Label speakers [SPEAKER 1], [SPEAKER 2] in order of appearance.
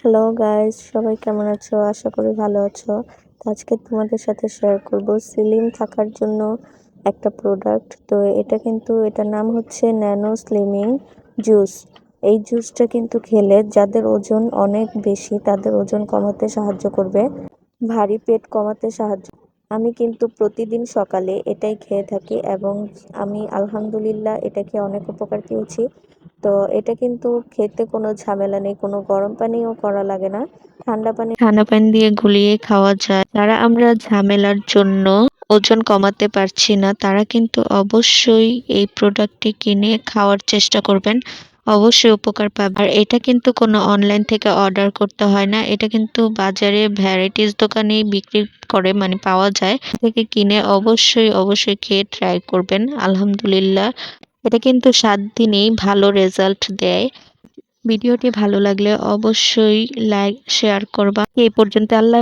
[SPEAKER 1] Hello guys, সবাই কেমন আছো? আশা করি ভালো আছো। তো আজকে তোমাদের সাথে শেয়ার করব স্লিম থাকার জন্য একটা প্রোডাক্ট। তো এটার নাম হচ্ছে ন্যানো স্লিমিং জুস। এই জুসটা কিন্তু খেলে যাদের ওজন অনেক বেশি তাদের ওজন কমাতে সাহায্য করবে, ভারী পেট কমাতে সাহায্য। আমি কিন্তু প্রতিদিন সকালে এটাই খেয়ে থাকি এবং আমি আলহামদুলিল্লাহ এটা খেয়ে অনেক উপকার পেয়েছি। তো এটা কিন্তু খেতে কোনো ঝামেলা নেই, কোনো গরম পানিও করা লাগে না, ঠান্ডা পানি দিয়ে গুলিয়ে খাওয়া যায়। যারা আমরা ঝামেলার জন্য ওজন কমাতে পারছি না তারা কিন্তু অবশ্যই এই প্রোডাক্টটি কিনে খাওয়ার চেষ্টা করবেন, অবশ্যই উপকার পাবে। আর এটা কিন্তু কোনো অনলাইন থেকে অর্ডার করতে হয় না, এটা কিন্তু বাজারে ভ্যারাইটিস দোকানেই বিক্রি করে, মানে পাওয়া যায়। থেকে কিনে অবশ্যই অবশ্যই খেয়ে ট্রাই করবেন। আলহামদুলিল্লাহ এটা কিন্তু 7 দিনেই ভালো রেজাল্ট দেয়। ভিডিওটি ভালো লাগলে অবশ্যই লাইক শেয়ার করবা। এই পর্যন্ত, আল্লাহ।